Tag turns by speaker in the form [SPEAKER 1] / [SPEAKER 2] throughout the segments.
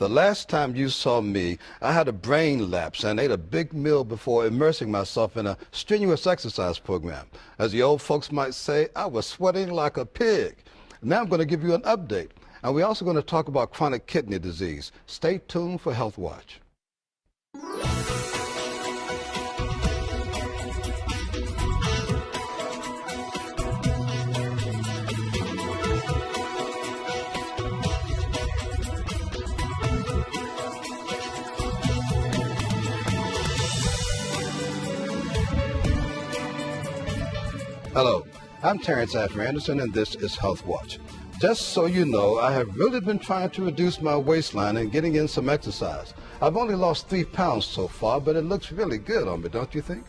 [SPEAKER 1] The last time you saw me, I had a brain lapse and ate a big meal before immersing myself in a strenuous exercise program. As the old folks might say, I was sweating like a pig. Now I'm going to give you an update. And we're also going to talk about chronic kidney disease. Stay tuned for Health Watch. Hello, I'm Terrance Afer-Anderson, and this is Health Watch. Just so you know, I have really been trying to reduce my waistline and getting in some exercise. I've only lost 3 pounds so far, but it looks really good on me, don't you think?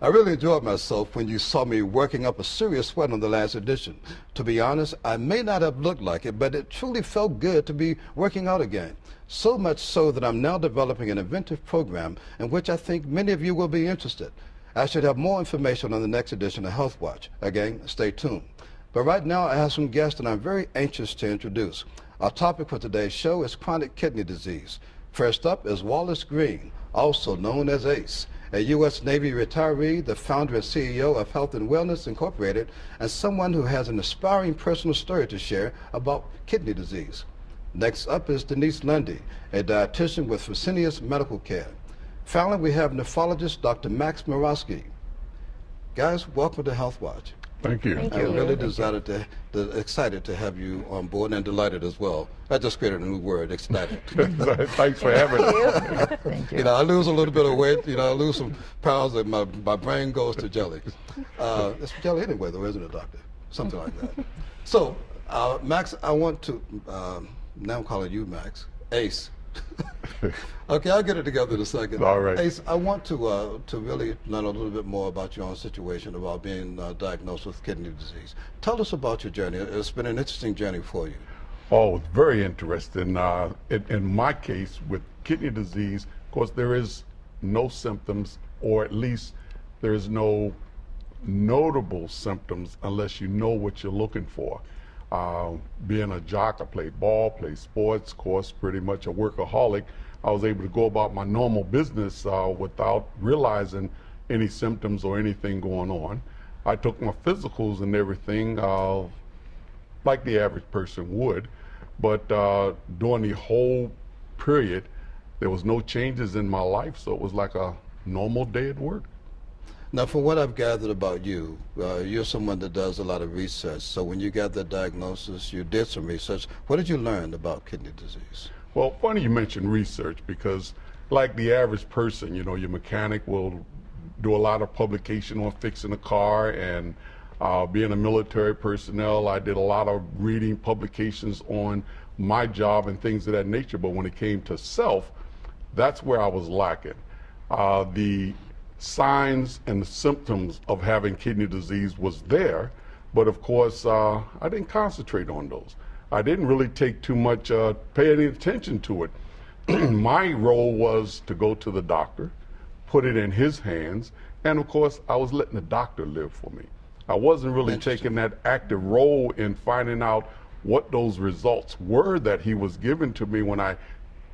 [SPEAKER 1] I really enjoyed myself when you saw me working up a serious sweat on the last edition. To be honest, I may not have looked like it, but it truly felt good to be working out again. So much so that I'm now developing an inventive program in which I think many of you will be interested. I should have more information on the next edition of Health Watch. Again, stay tuned. But right now, I have some guests that I'm very anxious to introduce. Our topic for today's show is chronic kidney disease. First up is Wallace Green, also known as ACE, a U.S. Navy retiree, the founder and CEO of Health and Wellness Incorporated, and someone who has an inspiring personal story to share about kidney disease. Next up is Denise Lundy, a dietitian with Fresenius Medical Care. Finally, we have nephrologist Dr. Max Morawski. Guys, welcome to Health Watch.
[SPEAKER 2] Thank you.
[SPEAKER 1] I'm really excited to have you on board and delighted as well. I just created a new word, excited.
[SPEAKER 2] Thanks for having us.
[SPEAKER 3] Thank you.
[SPEAKER 1] You know, I lose a little bit of weight, I lose some pounds and my brain goes to jelly. It's jelly anyway though, isn't it, doctor? Something like that. So, Max, I want to, now I'm calling you Max, Ace. Okay, I'll get it together in a second.
[SPEAKER 2] All right.
[SPEAKER 1] Ace, I want to really learn a little bit more about your own situation, about being diagnosed with kidney disease. Tell us about your journey. It's been an interesting journey for you.
[SPEAKER 2] Oh, it's very interesting. In my case, with kidney disease, of course, there is no symptoms, or at least there is no notable symptoms unless you know what you're looking for. Being a jock, I played ball, played sports, of course, pretty much a workaholic. I was able to go about my normal business without realizing any symptoms or anything going on. I took my physicals and everything like the average person would, but during the whole period, there was no changes in my life, so it was like a normal day at work.
[SPEAKER 1] Now, from what I've gathered about you, you're someone that does a lot of research. So when you got the diagnosis, you did some research. What did you learn about kidney disease?
[SPEAKER 2] Well, funny you mentioned research, because like the average person, your mechanic will do a lot of publication on fixing a car, and being a military personnel, I did a lot of reading publications on my job and things of that nature. But when it came to self, that's where I was lacking. The signs and the symptoms of having kidney disease was there, but of course I didn't concentrate on those. I didn't really take too much, pay any attention to it. My role was to go to the doctor, put it in his hands, and of course I was letting the doctor live for me. I wasn't really taking that active role in finding out what those results were that he was giving to me when I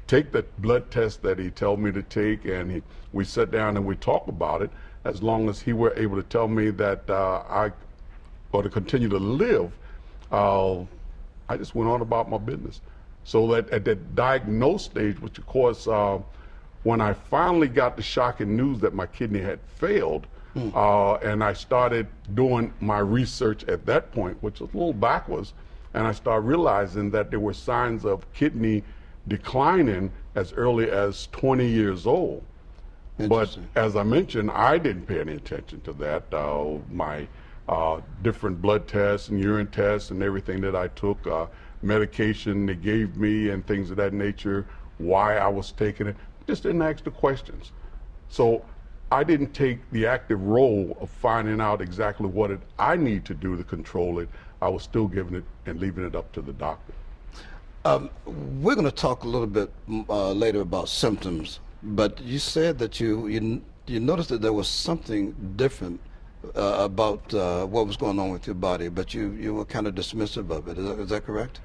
[SPEAKER 2] take the blood test that he told me to take, and we sat down and we talked about it. As long as he were able to tell me that I ought to continue to live, I just went on about my business. So that at that diagnosed stage, which of course, when I finally got the shocking news that my kidney had failed, and I started doing my research at that point, which was a little backwards, and I started realizing that there were signs of kidney declining as early as 20 years old. But as I mentioned, I didn't pay any attention to that. My different blood tests and urine tests and everything that I took, medication they gave me and things of that nature, why I was taking it, just didn't ask the questions. So I didn't take the active role of finding out exactly what I need to do to control it. I was still giving it and leaving it up to the doctor.
[SPEAKER 1] We're going to talk a little bit later about symptoms, but you said that you noticed that there was something different about what was going on with your body, but you were kind of dismissive of it. Is that correct?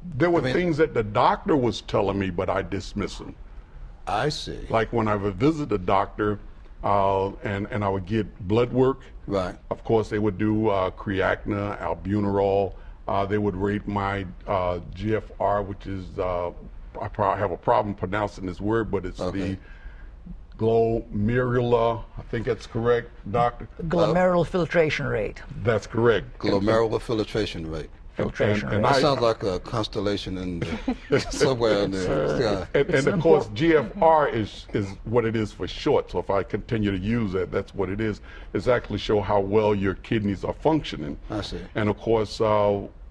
[SPEAKER 2] There were things that the doctor was telling me, but I dismissed them.
[SPEAKER 1] I see.
[SPEAKER 2] Like when I would visit the doctor, and I would get blood work.
[SPEAKER 1] Right.
[SPEAKER 2] Of course, they would do creatinine, albuterol. They would rate my GFR, which is I probably have a problem pronouncing this word, but it's the glomerular. I think that's correct, doctor.
[SPEAKER 3] Glomerular filtration rate.
[SPEAKER 2] That's correct.
[SPEAKER 1] Glomerular filtration rate.
[SPEAKER 3] Filtration rate.
[SPEAKER 1] That sounds like a constellation in somewhere in there.
[SPEAKER 2] And of course, GFR is what it is for short. So if I continue to use that, that's what it is. It's actually show how well your kidneys are functioning.
[SPEAKER 1] I see.
[SPEAKER 2] And of course,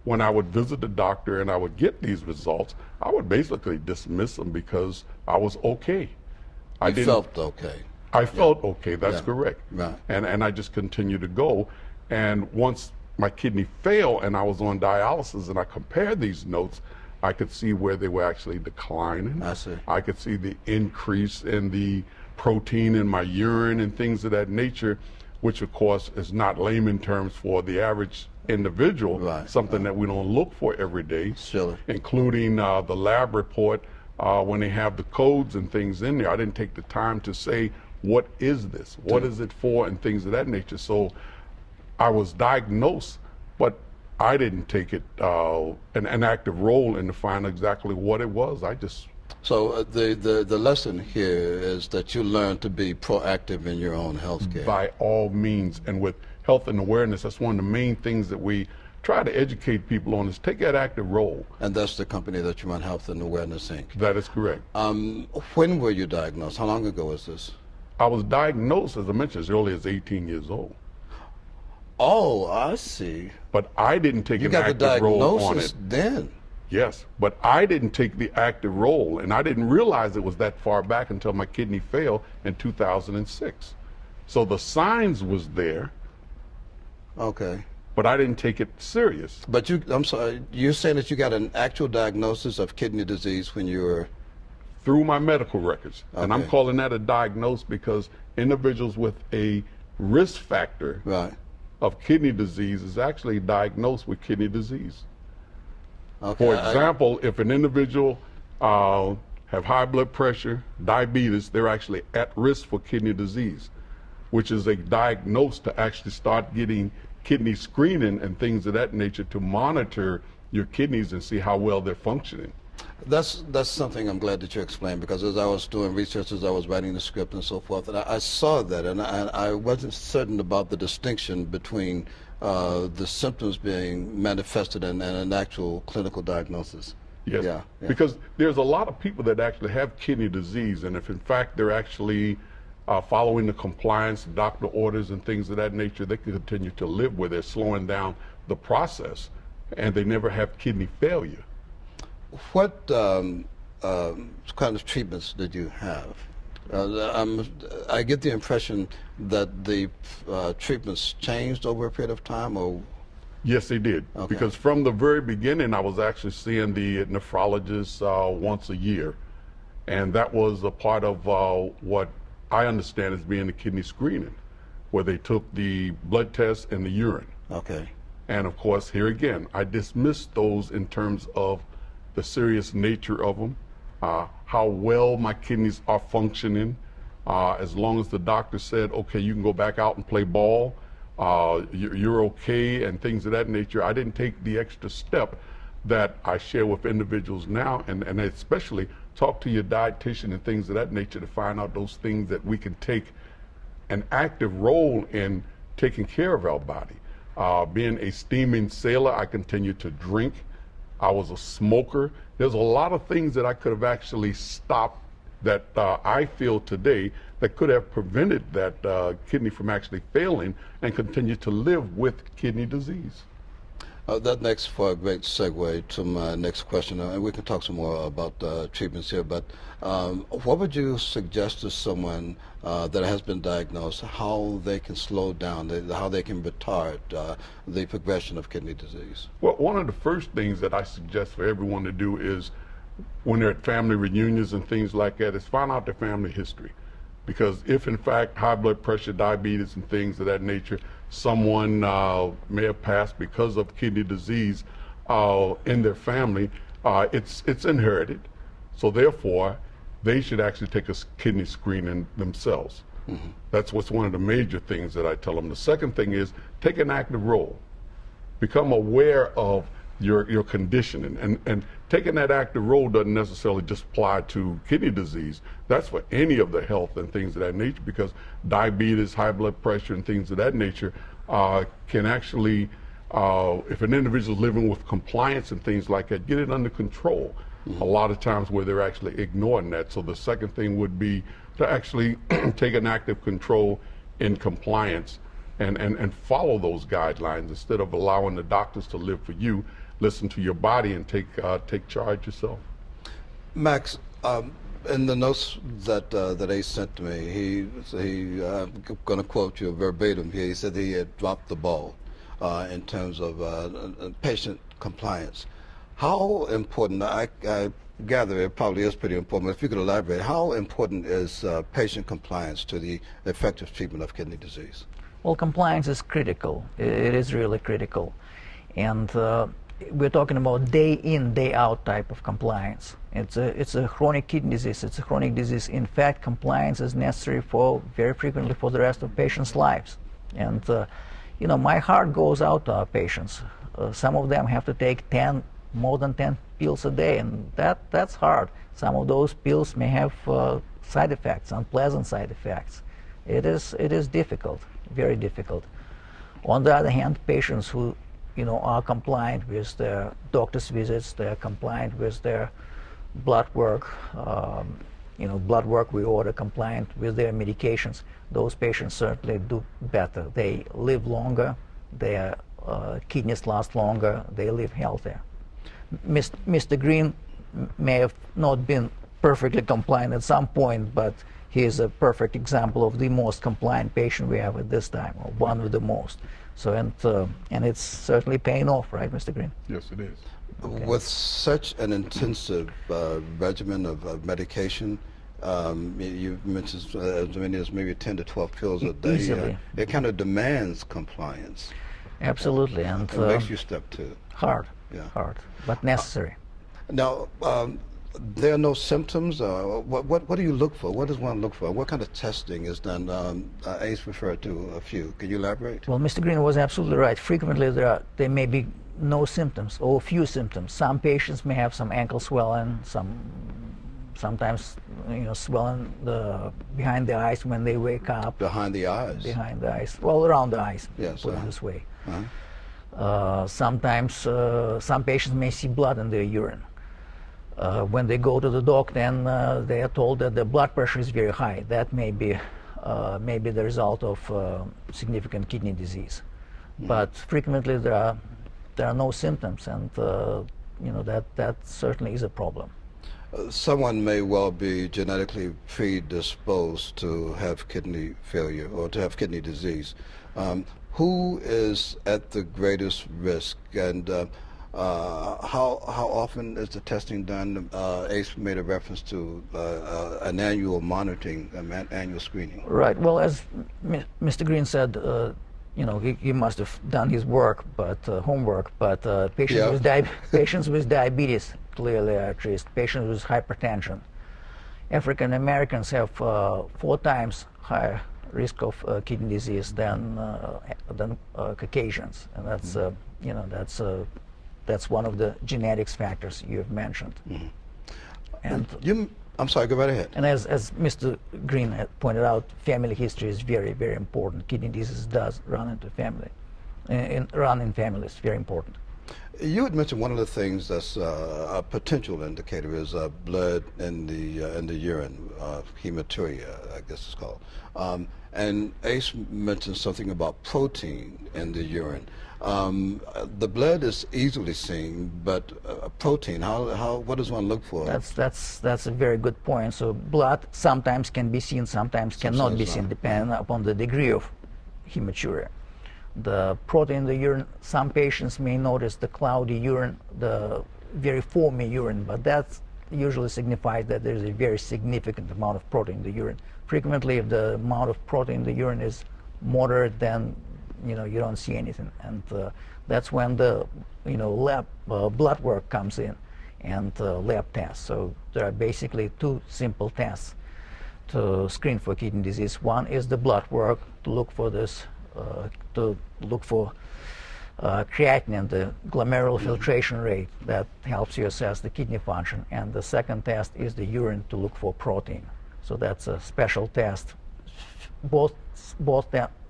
[SPEAKER 2] when I would visit the doctor and I would get these results, I would basically dismiss them because I was okay.
[SPEAKER 1] I felt okay.
[SPEAKER 2] I felt okay. That's correct.
[SPEAKER 1] Right.
[SPEAKER 2] And I just continued to go. And once my kidney failed and I was on dialysis and I compared these notes, I could see where they were actually declining.
[SPEAKER 1] I see.
[SPEAKER 2] I could see the increase in the protein in my urine and things of that nature, which of course is not layman terms for the average individual, something that we don't look for every day, including the lab report when they have the codes and things in there. I didn't take the time to say, what is this? What is it for? And things of that nature. So I was diagnosed, but I didn't take it an active role in to find exactly what it was. I just...
[SPEAKER 1] So the lesson here is that you learn to be proactive in your own health care.
[SPEAKER 2] By all means, and with health and awareness, that's one of the main things that we try to educate people on, is take that active role.
[SPEAKER 1] And that's the company that you run, Health and Awareness, Inc.
[SPEAKER 2] That is correct.
[SPEAKER 1] When were you diagnosed? How long ago was this?
[SPEAKER 2] I was diagnosed, as I mentioned, as early as 18 years old.
[SPEAKER 1] Oh, I see.
[SPEAKER 2] But I didn't take
[SPEAKER 1] an
[SPEAKER 2] active role on it.
[SPEAKER 1] You got the diagnosis then?
[SPEAKER 2] Yes, but I didn't take the active role, and I didn't realize it was that far back until my kidney failed in 2006. So the signs was there.
[SPEAKER 1] Okay.
[SPEAKER 2] But I didn't take it serious.
[SPEAKER 1] But I'm sorry, you're saying that you got an actual diagnosis of kidney disease when you were...
[SPEAKER 2] Through my medical records. Okay. And I'm calling that a diagnosis because individuals with a risk factor of kidney disease is actually diagnosed with kidney disease. Okay. For example, if an individual have high blood pressure, diabetes, they're actually at risk for kidney disease, which is a diagnosis to actually start getting kidney screening and things of that nature to monitor your kidneys and see how well they're functioning.
[SPEAKER 1] That's something I'm glad that you explained, because as I was doing research, as I was writing the script and so forth, and I saw that, and I wasn't certain about the distinction between the symptoms being manifested and an actual clinical diagnosis.
[SPEAKER 2] Yes, because there's a lot of people that actually have kidney disease, and if in fact they're actually following the compliance, doctor orders and things of that nature, they can continue to live with it, slowing down the process, and they never have kidney failure.
[SPEAKER 1] What kind of treatments did you have? I get the impression that the treatments changed over a period of time, or?
[SPEAKER 2] Yes, they did. Okay. Because from the very beginning, I was actually seeing the nephrologist once a year, and that was a part of what I understand as being the kidney screening, where they took the blood test and the urine.
[SPEAKER 1] Okay.
[SPEAKER 2] And of course, here again, I dismissed those in terms of the serious nature of them, how well my kidneys are functioning. As long as the doctor said, okay, you can go back out and play ball, you're okay, and things of that nature, I didn't take the extra step that I share with individuals now, and especially talk to your dietitian and things of that nature to find out those things that we can take an active role in taking care of our body. Being a steaming sailor, I continued to drink. I was a smoker. There's a lot of things that I could have actually stopped that I feel today that could have prevented that kidney from actually failing and continue to live with kidney disease.
[SPEAKER 1] That makes for a great segue to my next question, and we can talk some more about treatments here, but what would you suggest to someone that has been diagnosed, how they can slow down, how they can retard the progression of kidney disease?
[SPEAKER 2] Well, one of the first things that I suggest for everyone to do is, when they're at family reunions and things like that, is find out their family history. Because if in fact high blood pressure, diabetes and things of that nature, someone may have passed because of kidney disease in their family, it's inherited. So therefore, they should actually take a kidney screening themselves. That's what's one of the major things that I tell them. The second thing is take an active role. Become aware of your condition, and taking that active role doesn't necessarily just apply to kidney disease. That's for any of the health and things of that nature, because diabetes, high blood pressure, and things of that nature can actually, if an individual is living with compliance and things like that, get it under control. A lot of times where they're actually ignoring that. So the second thing would be to actually take an active control in compliance and follow those guidelines instead of allowing the doctors to live for you. Listen to your body and take charge yourself.
[SPEAKER 1] Max, in the notes that Ace sent to me, I'm going to quote you verbatim here. He said he had dropped the ball in terms of patient compliance. How important, I gather it probably is pretty important, but if you could elaborate, how important is patient compliance to the effective treatment of kidney disease?
[SPEAKER 3] Well, compliance is critical. It is really critical. And we're talking about day in, day out type of compliance. It's a chronic kidney disease. It's a chronic disease. In fact, compliance is necessary very frequently for the rest of patients' lives. And, you know, my heart goes out to our patients. Some of them have to take more than 10 pills a day, and that's hard. Some of those pills may have side effects, unpleasant side effects. It is difficult, very difficult. On the other hand, patients who, you know, are compliant with their doctor's visits, they're compliant with their blood work, you know, blood work we order, compliant with their medications, those patients certainly do better. They live longer, their kidneys last longer, they live healthier. Mr. Green may have not been perfectly compliant at some point, but he is a perfect example of the most compliant patient we have at this time, or one of the most. So, and it's certainly paying off, right, Mr. Green?
[SPEAKER 2] Yes, it is.
[SPEAKER 1] Okay. With such an intensive regimen of medication, you mentioned as many as maybe 10 to 12 pills a day.
[SPEAKER 3] Easily.
[SPEAKER 1] It kind of demands compliance.
[SPEAKER 3] Absolutely, and
[SPEAKER 1] it makes you step two.
[SPEAKER 3] Hard,
[SPEAKER 1] Yeah.
[SPEAKER 3] hard, but necessary.
[SPEAKER 1] Now, there are no symptoms. What do you look for? What does one look for? What kind of testing is done? Ace referred to a few. Can you elaborate?
[SPEAKER 3] Well, Mr. Green was absolutely right. Frequently, there may be no symptoms or few symptoms. Some patients may have some ankle swelling, sometimes, you know, swelling behind the eyes when they wake up.
[SPEAKER 1] Behind the eyes?
[SPEAKER 3] Behind the eyes. Well, around the eyes,
[SPEAKER 1] yes,
[SPEAKER 3] put it this way.
[SPEAKER 1] Uh-huh.
[SPEAKER 3] Sometimes some patients may see blood in their urine. When they go to the doc, then they are told that the blood pressure is very high. That may be the result of significant kidney disease. But frequently there are no symptoms, and you know, that certainly is a problem.
[SPEAKER 1] Someone may well be genetically predisposed to have kidney failure or to have kidney disease. Who is at the greatest risk, and how often is the testing done? Ace made a reference to an annual monitoring, annual screening.
[SPEAKER 3] Right. Well, as Mr. Green said, you know, he must have done his work, but homework. But patients with diabetes clearly are at risk. Patients with hypertension. African Americans have 4 times higher risk of kidney disease than Caucasians, and that's you know, that's one of the genetics factors you have mentioned.
[SPEAKER 1] Mm-hmm.
[SPEAKER 3] And
[SPEAKER 1] I'm sorry, go right ahead.
[SPEAKER 3] And as Mr. Green had pointed out, family history is very, very important. Kidney disease does run into family, run in families. Very important.
[SPEAKER 1] You had mentioned one of the things that's a potential indicator is blood in the urine, hematuria, I guess it's called. And Ace mentioned something about protein in the urine. The blood is easily seen, but protein, what does one look for?
[SPEAKER 3] That's a very good point. So blood sometimes can be seen, sometimes cannot be seen, depending upon the degree of hematuria. The protein in the urine, some patients may notice the cloudy urine, the very foamy urine, but that usually signifies that there's a very significant amount of protein in the urine. Frequently, if the amount of protein in the urine is moderate, then you don't see anything, and that's when the lab blood work comes in, and lab tests. So there are basically two simple tests to screen for kidney disease. One is the blood work to look for creatinine, the glomerular filtration rate that helps you assess the kidney function. And the second test is the urine to look for protein. So that's a special test. Both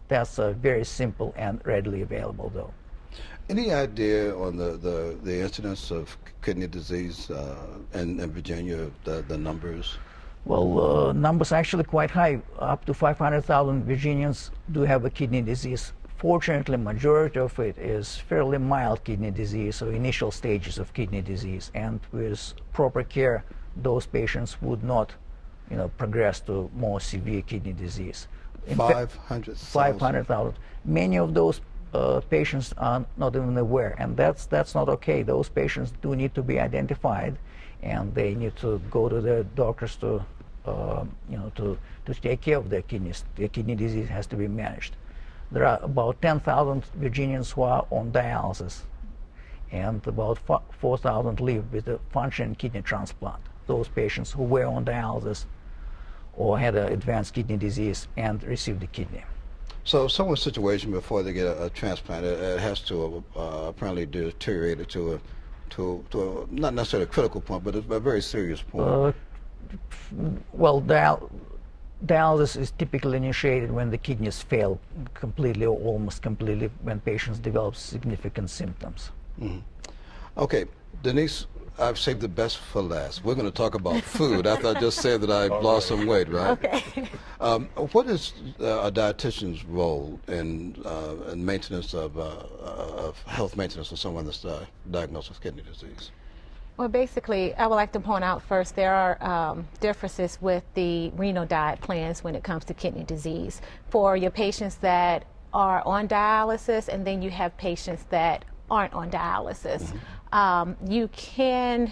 [SPEAKER 3] tests are very simple and readily available, though.
[SPEAKER 1] Any idea on the incidence of kidney disease in Virginia, the numbers?
[SPEAKER 3] Well, numbers are actually quite high. Up to 500,000 Virginians do have a kidney disease. Fortunately, majority of it is fairly mild kidney disease, or initial stages of kidney disease. And with proper care, those patients would not, progress to more severe kidney disease.
[SPEAKER 1] 500,000.
[SPEAKER 3] 500,000. Many of those patients are not even aware, and that's not okay. Those patients do need to be identified, and they need to go to their doctors to take care of their kidneys. Their kidney disease has to be managed. There are about 10,000 Virginians who are on dialysis, and about 4,000 live with a functioning kidney transplant. Those patients who were on dialysis or had an advanced kidney disease and received the kidney.
[SPEAKER 1] So someone's situation before they get a transplant, it has to apparently deteriorate to a not necessarily a critical point, but a very serious point.
[SPEAKER 3] Well, dialysis is typically initiated when the kidneys fail completely or almost completely, when patients develop significant symptoms.
[SPEAKER 1] Mm-hmm. Okay, Denise, I've saved the best for last. We're going to talk about food after I just said that I've lost some weight, right?
[SPEAKER 4] Okay.
[SPEAKER 1] What is a dietitian's role in maintenance of health maintenance of someone that's diagnosed with kidney disease?
[SPEAKER 4] Well, basically, I would like to point out first there are differences with the renal diet plans when it comes to kidney disease. For your patients that are on dialysis, and then you have patients that aren't on dialysis. Mm-hmm. You can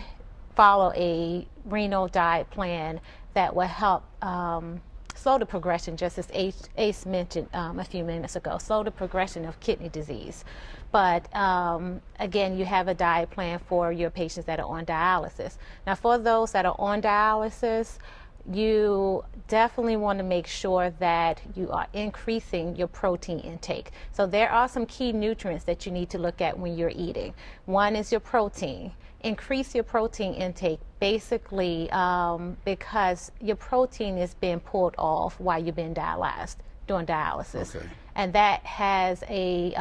[SPEAKER 4] follow a renal diet plan that will help slow the progression, just as Ace mentioned a few minutes ago, slow the progression of kidney disease. But again, you have a diet plan for your patients that are on dialysis. Now, for those that are on dialysis, you definitely want to make sure that you are increasing your protein intake. So there are some key nutrients that you need to look at when you're eating. One is your protein. Increase your protein intake basically because your protein is being pulled off while you've been dialyzed, doing dialysis. Okay. And that has a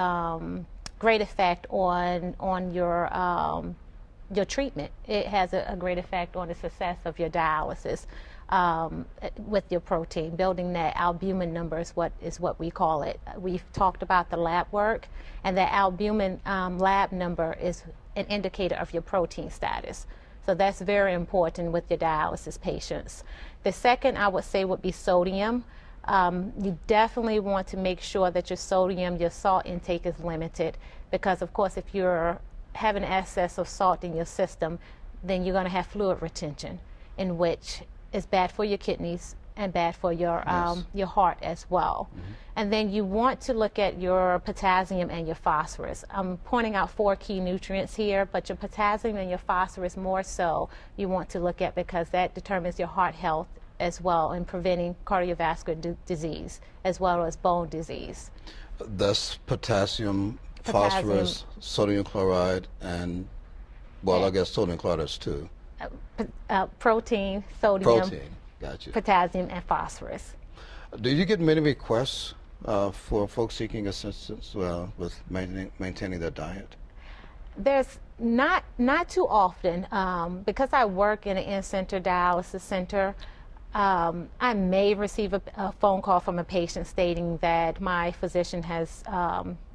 [SPEAKER 4] great effect on your treatment. It has a great effect on the success of your dialysis. With your protein, building that albumin number is what we call it. We've talked about the lab work, and the albumin lab number is an indicator of your protein status. So that's very important with your dialysis patients. The second I would say would be sodium. You definitely want to make sure that your sodium, your salt intake is limited, because of course if you're having excess of salt in your system, then you're going to have fluid retention, in which is bad for your kidneys and bad for your heart as well. Mm-hmm. And then you want to look at your potassium and your phosphorus. I'm pointing out 4 key nutrients here, but your potassium and your phosphorus more so you want to look at, because that determines your heart health as well, in preventing cardiovascular disease as well as bone disease.
[SPEAKER 1] That's potassium, phosphorus, sodium chloride, and, well, I guess sodium chloride is 2.
[SPEAKER 4] Protein, sodium,
[SPEAKER 1] Gotcha.
[SPEAKER 4] Potassium, and phosphorus.
[SPEAKER 1] Do you get many requests for folks seeking assistance with maintaining their diet?
[SPEAKER 4] There's not too often, because I work in an in-center dialysis center. I may receive a phone call from a patient stating that my physician has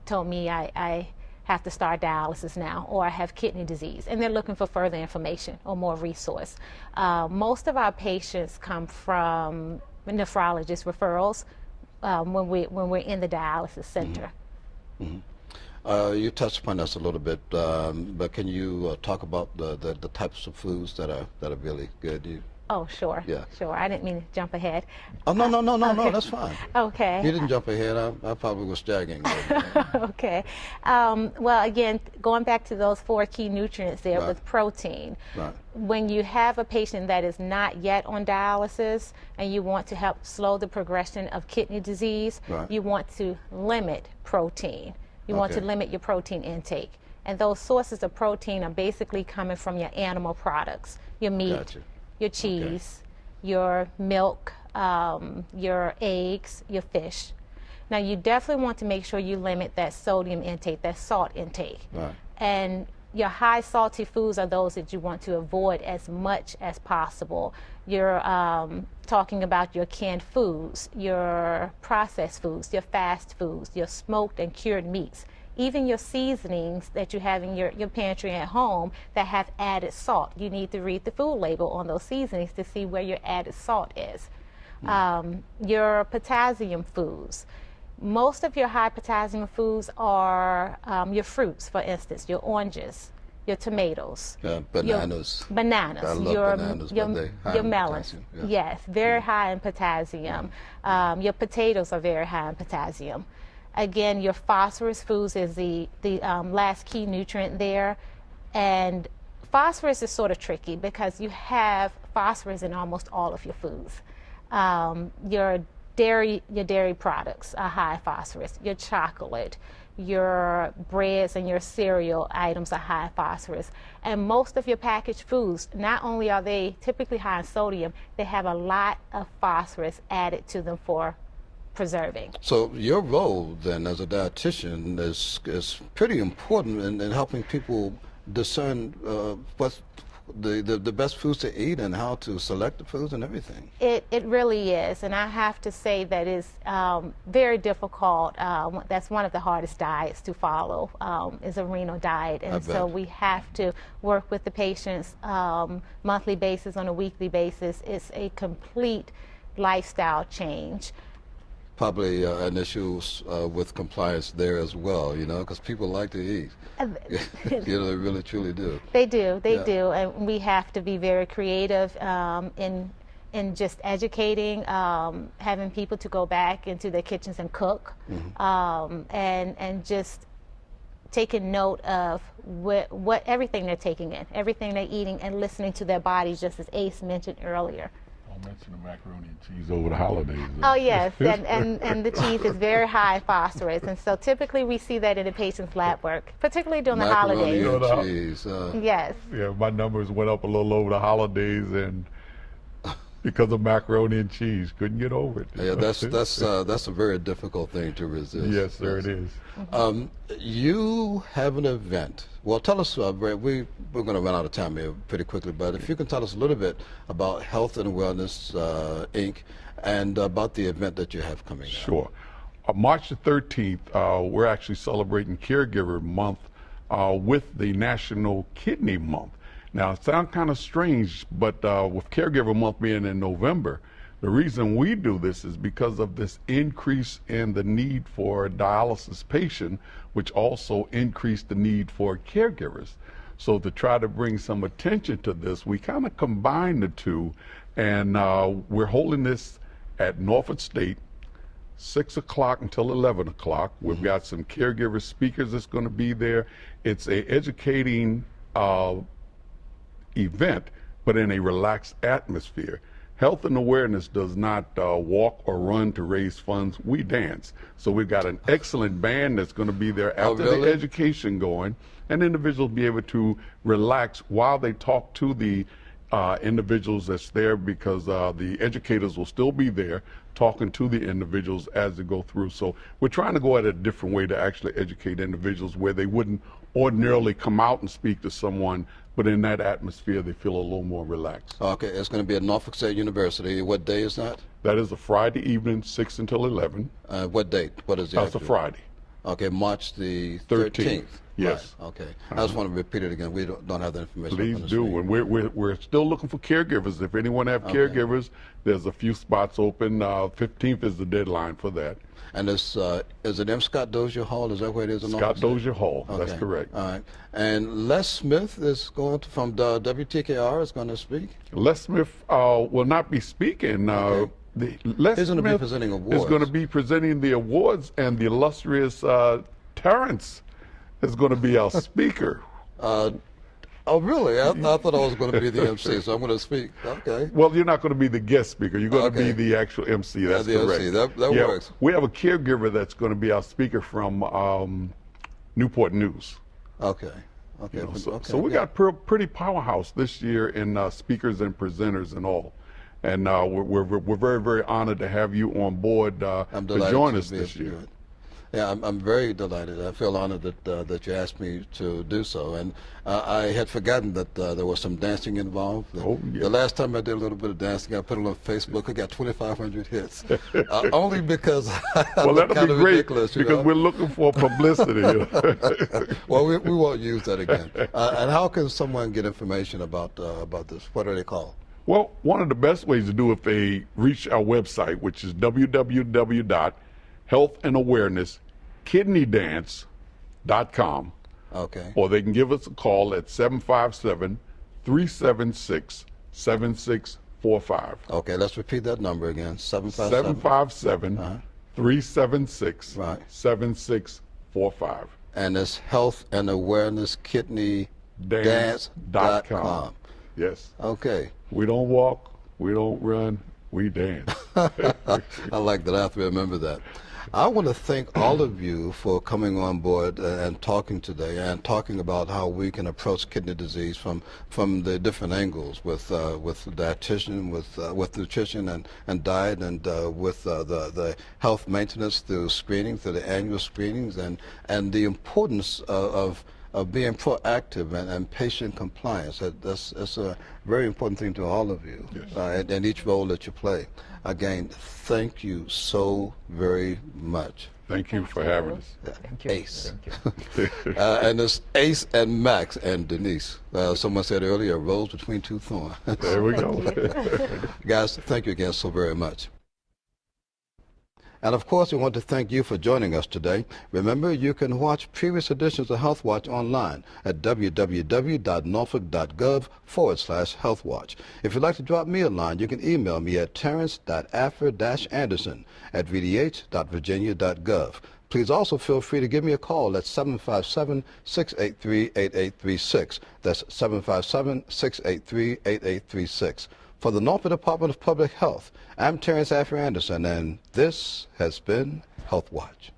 [SPEAKER 4] told me I have to start dialysis now, or I have kidney disease, and they're looking for further information or more resource. Most of our patients come from nephrologist referrals when we're in the dialysis center.
[SPEAKER 1] Mm-hmm. Mm-hmm. You touched upon this a little bit, but can you talk about the types of foods that are really good?
[SPEAKER 4] Oh, sure.
[SPEAKER 1] Yeah.
[SPEAKER 4] Sure. I didn't mean to jump ahead.
[SPEAKER 1] Oh, no, that's fine.
[SPEAKER 4] Okay.
[SPEAKER 1] You didn't jump ahead. I probably was staggering.
[SPEAKER 4] Okay. Well, again, going back to those 4 key nutrients there
[SPEAKER 1] Right.
[SPEAKER 4] with protein.
[SPEAKER 1] Right.
[SPEAKER 4] When you have a patient that is not yet on dialysis and you want to help slow the progression of kidney disease,
[SPEAKER 1] Right.
[SPEAKER 4] you want to limit protein. You want to
[SPEAKER 1] Okay.
[SPEAKER 4] limit your protein intake. And those sources of protein are basically coming from your animal products, your meat,
[SPEAKER 1] Gotcha.
[SPEAKER 4] your cheese, your milk, your eggs, your fish. Now, you definitely want to make sure you limit that sodium intake, that salt intake.
[SPEAKER 1] Right.
[SPEAKER 4] And your high salty foods are those that you want to avoid as much as possible. You're talking about your canned foods, your processed foods, your fast foods, your smoked and cured meats, even your seasonings that you have in your pantry at home that have added salt. You need to read the food label on those seasonings to see where your added salt is. Your potassium foods. Most of your high potassium foods are your fruits, for instance, your oranges, your tomatoes,
[SPEAKER 1] Bananas.
[SPEAKER 4] bananas,
[SPEAKER 1] I love
[SPEAKER 4] your,
[SPEAKER 1] bananas,
[SPEAKER 4] your,
[SPEAKER 1] but they high
[SPEAKER 4] your
[SPEAKER 1] in
[SPEAKER 4] melons.
[SPEAKER 1] potassium, yeah.
[SPEAKER 4] Yes, very high in potassium. Your potatoes are very high in potassium. Again, your phosphorus foods is the last key nutrient there. And phosphorus is sort of tricky because you have phosphorus in almost all of your foods. Your dairy products are high phosphorus. Your chocolate, your breads and your cereal items are high phosphorus. And most of your packaged foods, not only are they typically high in sodium, they have a lot of phosphorus added to them for preserving.
[SPEAKER 1] So your role then as a dietitian is pretty important in helping people discern what's the best foods to eat and how to select the foods and everything.
[SPEAKER 4] It really is, and I have to say that it's very difficult. That's one of the hardest diets to follow, is a renal diet, and so we have to work with the patients monthly basis, on a weekly basis. It's a complete lifestyle change.
[SPEAKER 1] Probably an issue with compliance there as well, you know, because people like to eat. You know, they really truly do.
[SPEAKER 4] They do, do, and we have to be very creative in just educating, having people to go back into their kitchens and cook, and just taking note of what everything they're taking in, everything they're eating, and listening to their bodies, just as Ace mentioned earlier.
[SPEAKER 2] Don't mention the macaroni and cheese over the holidays.
[SPEAKER 4] Oh yes, and the cheese is very high phosphorus, and so typically we see that in the patient's lab work, particularly during the holidays.
[SPEAKER 1] Macaroni and cheese.
[SPEAKER 4] Yes.
[SPEAKER 2] Yeah, my numbers went up a little over the holidays, and because of macaroni and cheese, couldn't get over it.
[SPEAKER 1] Yeah, that's a very difficult thing to resist.
[SPEAKER 2] Yes, sir, it is.
[SPEAKER 1] You have an event. Well, tell us, we're going to run out of time here pretty quickly, but if you can tell us a little bit about Health and Wellness, Inc., and about the event that you have coming up.
[SPEAKER 2] Sure. March the 13th, we're actually celebrating Caregiver Month with the National Kidney Month. Now, it sounds kind of strange, but with Caregiver Month being in November, the reason we do this is because of this increase in the need for a dialysis patient, which also increased the need for caregivers. So to try to bring some attention to this, we kind of combine the two, and we're holding this at Norfolk State, 6 o'clock until 11 o'clock. We've got some caregiver speakers that's going to be there. It's a educating event, but in a relaxed atmosphere. Health and Awareness does not walk or run to raise funds. We dance. So we've got an excellent band that's going to be there after the education going, and individuals be able to relax while they talk to the individuals that's there, because the educators will still be there talking to the individuals as they go through. So we're trying to go at a different way to actually educate individuals where they wouldn't ordinarily come out and speak to someone, but in that atmosphere they feel a little more relaxed.
[SPEAKER 1] Okay, it's going to be at Norfolk State University. What day is that?
[SPEAKER 2] That is a Friday evening, 6 until 11.
[SPEAKER 1] What date? What is the
[SPEAKER 2] That's a Friday.
[SPEAKER 1] Okay, March the
[SPEAKER 2] 13th.
[SPEAKER 1] 13th.
[SPEAKER 2] Yes.
[SPEAKER 1] Right. Okay. I just want to repeat it again. We don't have that information.
[SPEAKER 2] Please
[SPEAKER 1] up on the
[SPEAKER 2] do.
[SPEAKER 1] screen.
[SPEAKER 2] And we're still looking for caregivers. If anyone have
[SPEAKER 1] Okay.
[SPEAKER 2] caregivers, there's a few spots open. 15th is the deadline for that.
[SPEAKER 1] And this is it M. Scott Dozier Hall? Is that where it is in
[SPEAKER 2] Scott
[SPEAKER 1] Norfolk?
[SPEAKER 2] Dozier Hall.
[SPEAKER 1] Okay.
[SPEAKER 2] That's correct.
[SPEAKER 1] All right. And Les Smith is going to, from the WTKR is going to speak.
[SPEAKER 2] Les Smith will not be speaking.
[SPEAKER 1] Okay.
[SPEAKER 2] Les
[SPEAKER 1] He's going to be
[SPEAKER 2] Smith
[SPEAKER 1] presenting
[SPEAKER 2] is
[SPEAKER 1] awards.
[SPEAKER 2] going to be presenting the awards, and the illustrious Terrance is going to be our speaker.
[SPEAKER 1] Oh, really? I thought I was going to be the MC, so I'm going to speak. Okay.
[SPEAKER 2] Well, you're not going to be the guest speaker. You're going to
[SPEAKER 1] Okay.
[SPEAKER 2] be the actual MC. That's
[SPEAKER 1] the
[SPEAKER 2] correct.
[SPEAKER 1] MC. That
[SPEAKER 2] Yeah,
[SPEAKER 1] works.
[SPEAKER 2] we have a caregiver that's going to be our speaker from Newport News.
[SPEAKER 1] Okay. Okay.
[SPEAKER 2] You know, so,
[SPEAKER 1] Okay.
[SPEAKER 2] so we
[SPEAKER 1] Yeah.
[SPEAKER 2] got pretty powerhouse this year in speakers and presenters and all. And we're very, very honored to have you on board to join us this year.
[SPEAKER 1] Yeah, I'm very delighted. I feel honored that you asked me to do so. And I had forgotten that there was some dancing involved.
[SPEAKER 2] Oh, yeah.
[SPEAKER 1] The last time I did a little bit of dancing, I put it on Facebook. I got 2,500 hits. Only because I
[SPEAKER 2] Well,
[SPEAKER 1] look
[SPEAKER 2] that'll
[SPEAKER 1] kind
[SPEAKER 2] be
[SPEAKER 1] of
[SPEAKER 2] great
[SPEAKER 1] ridiculous. You
[SPEAKER 2] because
[SPEAKER 1] know?
[SPEAKER 2] we're looking for publicity. You know?
[SPEAKER 1] Well, we won't use that again. And how can someone get information about this? What are they called?
[SPEAKER 2] Well, one of the best ways to do it if they reach our website, which is www.healthandawareness.kidneydance.com.
[SPEAKER 1] Okay.
[SPEAKER 2] Or they can give us a call at 757-376-7645.
[SPEAKER 1] Okay, let's repeat that number again. 757.
[SPEAKER 2] 757-376-7645.
[SPEAKER 1] And it's Health and Awareness Kidney Dance.com.
[SPEAKER 2] Yes.
[SPEAKER 1] Okay.
[SPEAKER 2] We don't walk, we don't run, we dance.
[SPEAKER 1] I like that. I have to remember that. I want to thank all of you for coming on board and talking today and talking about how we can approach kidney disease from the different angles with dietitian, with nutrition and diet, and with the health maintenance through screening, through the annual screenings, and the importance of being proactive and patient compliance. That's a very important thing to all of you,
[SPEAKER 2] yes.
[SPEAKER 1] and each role that you play. Again, thank you so very much.
[SPEAKER 2] Thank you for having us.
[SPEAKER 3] Thank you.
[SPEAKER 1] Ace.
[SPEAKER 3] Thank you.
[SPEAKER 1] And it's Ace and Max and Denise. Someone said earlier, a rose between two thorns.
[SPEAKER 2] There we go.
[SPEAKER 1] Guys, thank you again so very much. And of course, we want to thank you for joining us today. Remember, you can watch previous editions of Health Watch online at www.norfolk.gov/HealthWatch. If you'd like to drop me a line, you can email me at terrance.afer-anderson@vdh.virginia.gov. Please also feel free to give me a call at 757-683-8836. That's 757-683-8836. For the Norfolk Department of Public Health, I'm Terrance Afer-Anderson, and this has been Health Watch.